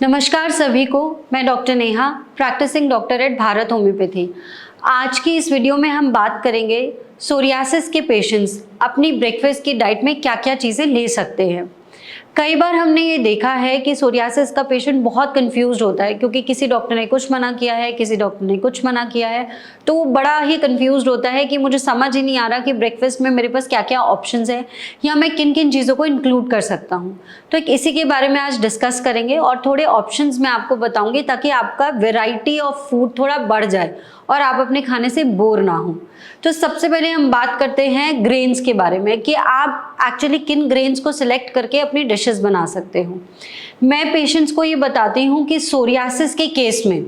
नमस्कार सभी को, मैं doctor Neha, practising doctor at Bharat homeopathy. आज की इस वीडियो में हम बात करेंगे सोरियासिस के पेशेंट्स अपनी ब्रेकफास्ट की डाइट में क्या क्या चीज़ें ले सकते हैं। कई बार हमने ये देखा है कि सोरियासिस का पेशेंट बहुत कंफ्यूज्ड होता है क्योंकि किसी डॉक्टर ने कुछ मना किया है, किसी डॉक्टर ने कुछ मना किया है, तो वो बड़ा ही कंफ्यूज्ड होता है कि मुझे समझ ही नहीं आ रहा कि ब्रेकफास्ट में मेरे पास क्या क्या ऑप्शंस हैं या मैं किन किन चीज़ों को इंक्लूड कर सकता हूँ। तो इसी के बारे में आज डिस्कस करेंगे और थोड़े ऑप्शंस मैं आपको बताऊंगी ताकि आपका वेराइटी ऑफ फूड थोड़ा बढ़ जाए और आप अपने खाने से बोर ना हो। तो सबसे पहले हम बात करते हैं ग्रेन्स के बारे में कि आप एक्चुअली किन ग्रेन्स को सिलेक्ट करके अपनी डिशेस बना सकते हो। मैं पेशेंट्स को ये बताती हूँ कि सोरियासिस के केस में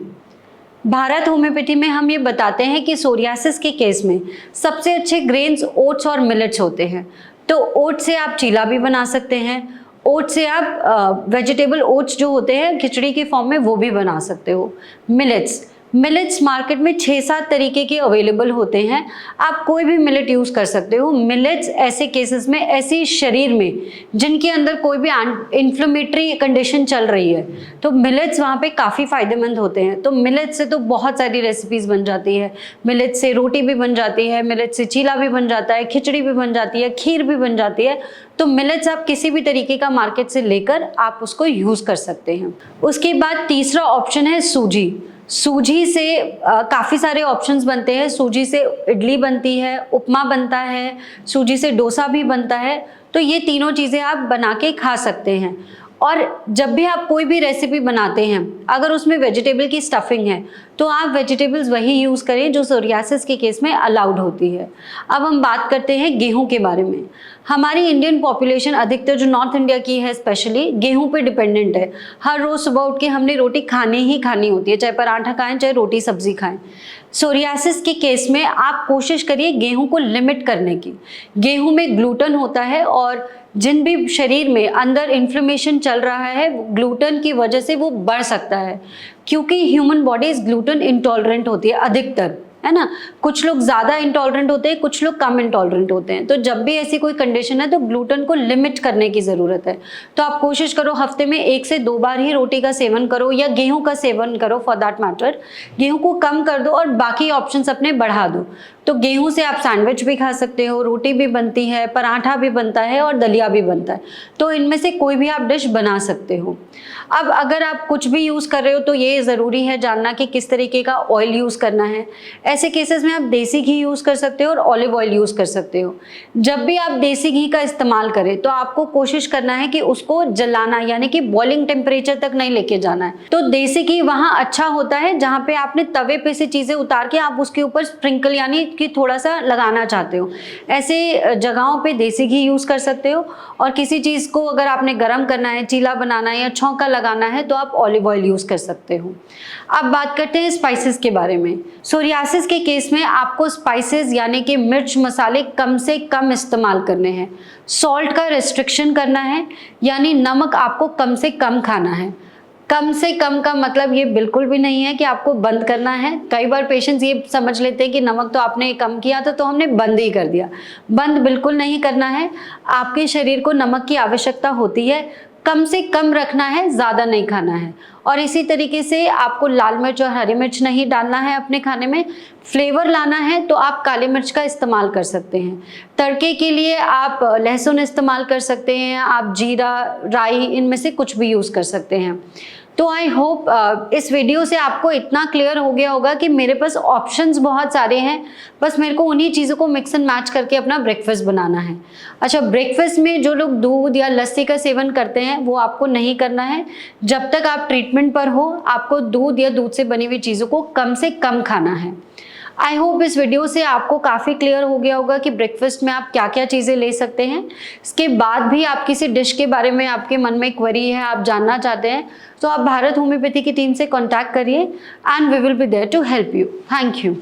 भारत होम्योपैथी में हम ये बताते हैं कि सोरियासिस के केस में सबसे अच्छे ग्रेन्स ओट्स और मिलेट्स होते हैं। तो ओट्स से आप चीला भी बना सकते हैं, ओट्स से आप वेजिटेबल ओट्स जो होते हैं खिचड़ी के फॉर्म में वो भी बना सकते हो। मिलेट्स मार्केट में 6-7 तरीके के अवेलेबल होते हैं, आप कोई भी मिलेट यूज़ कर सकते हो। मिलेट्स ऐसे केसेस में, ऐसे शरीर में जिनके अंदर कोई भी इन्फ्लेमेटरी कंडीशन चल रही है, तो मिलेट्स वहाँ पे काफ़ी फ़ायदेमंद होते हैं। तो मिलेट्स से तो बहुत सारी रेसिपीज़ बन जाती है। मिलेट्स से रोटी भी बन जाती है, मिलेट्स से चीला भी बन जाता है, खिचड़ी भी बन जाती है, खीर भी बन जाती है। तो मिलेट्स आप किसी भी तरीके का मार्केट से लेकर आप उसको यूज़ कर सकते हैं। उसके बाद तीसरा ऑप्शन है सूजी। सूजी से काफ़ी सारे ऑप्शंस बनते हैं। सूजी से इडली बनती है, उपमा बनता है, सूजी से डोसा भी बनता है। तो ये तीनों चीज़ें आप बना के खा सकते हैं। और जब भी आप कोई भी रेसिपी बनाते हैं, अगर उसमें वेजिटेबल की स्टफिंग है तो आप वेजिटेबल्स वही यूज़ करें जो सोरियासिस के केस में अलाउड होती है। अब हम बात करते हैं गेहूं के बारे में। हमारी इंडियन पॉपुलेशन अधिकतर जो नॉर्थ इंडिया की है स्पेशली गेहूं पे डिपेंडेंट है। हर रोज़ सुबह उठ के हमने रोटी खानी ही खानी होती है, चाहे पराठा खाएं चाहे रोटी सब्जी खाएं। सोरियासिस के केस में आप कोशिश करिए गेहूं को लिमिट करने की। गेहूं में ग्लूटेन होता है और जिन भी शरीर में अंदर इन्फ्लेमेशन चल रहा है ग्लूटेन की वजह से वो बढ़ सकता है, क्योंकि ह्यूमन बॉडीज ग्लूटेन इंटॉलरेंट होती है अधिकतर, है ना। कुछ लोग ज़्यादा इंटॉलरेंट होते हैं, कुछ लोग कम इंटॉलरेंट होते हैं। तो जब भी ऐसी कोई कंडीशन है तो ग्लूटेन को लिमिट करने की ज़रूरत है। तो आप कोशिश करो हफ्ते में 1 से 2 बार ही रोटी का सेवन करो या गेहूं का सेवन करो, फॉर दैट मैटर। गेहूं को कम कर दो और बाकी ऑप्शंस अपने बढ़ा दो। तो गेहूं से आप सैंडविच भी खा सकते हो, रोटी भी बनती है, पराठा भी बनता है और दलिया भी बनता है। तो इनमें से कोई भी आप डिश बना सकते हो। अब अगर आप कुछ भी यूज़ कर रहे हो तो ये ज़रूरी है जानना कि किस तरीके का ऑयल यूज़ करना है। ऐसे केसेस में आप देसी घी यूज़ कर सकते हो और ऑलिव ऑयल यूज़ कर सकते हो। जब भी आप देसी घी का इस्तेमाल करें तो आपको कोशिश करना है कि उसको जलाना यानी कि बॉइलिंग टेम्परेचर तक नहीं लेके जाना है। तो देसी घी वहाँ अच्छा होता है जहाँ पे आपने तवे पे से चीज़ें उतार के आप उसके ऊपर स्प्रिंकल यानी कि थोड़ा सा लगाना चाहते हो, ऐसे जगहों पे देसी घी यूज़ कर सकते हो। और किसी चीज़ को अगर आपने गर्म करना है, चीला बनाना है या छौंका लगाना है तो आप ऑलिव ऑयल यूज़ कर सकते हो। अब बात करते हैं स्पाइसेस के बारे में। सोरियासिस के केस में आपको स्पाइसेस यानी कि मिर्च मसाले कम से कम इस्तेमाल करने हैं। सॉल्ट का रेस्ट्रिक्शन करना है, यानी नमक आपको कम से कम खाना है। कम से कम का मतलब ये बिल्कुल भी नहीं है कि आपको बंद करना है। कई बार पेशेंट्स ये समझ लेते हैं कि नमक तो आपने कम किया था तो हमने बंद ही कर दिया। बंद बिल्कुल नहीं करना है। आपके शरीर को नमक की आवश्यकता होती है, कम से कम रखना है, ज़्यादा नहीं खाना है। और इसी तरीके से आपको लाल मिर्च और हरी मिर्च नहीं डालना है अपने खाने में। फ्लेवर लाना है तो आप काली मिर्च का इस्तेमाल कर सकते हैं। तड़के के लिए आप लहसुन इस्तेमाल कर सकते हैं, आप जीरा, राई, इनमें से कुछ भी यूज़ कर सकते हैं। तो आई होप इस वीडियो से आपको इतना क्लियर हो गया होगा कि मेरे पास ऑप्शंस बहुत सारे हैं, बस मेरे को उन्हीं चीज़ों को मिक्स एंड मैच करके अपना ब्रेकफास्ट बनाना है। अच्छा, ब्रेकफास्ट में जो लोग दूध या लस्सी का सेवन करते हैं वो आपको नहीं करना है। जब तक आप ट्रीटमेंट पर हो आपको दूध या दूध से बनी हुई चीज़ों को कम से कम खाना है। आई होप इस वीडियो से आपको काफ़ी क्लियर हो गया होगा कि ब्रेकफास्ट में आप क्या क्या चीज़ें ले सकते हैं। इसके बाद भी आप किसी डिश के बारे में आपके मन में क्वेरी है, आप जानना चाहते हैं, तो आप भारत होम्योपैथी की टीम से कॉन्टैक्ट करिए and we will be there to help you. Thank you.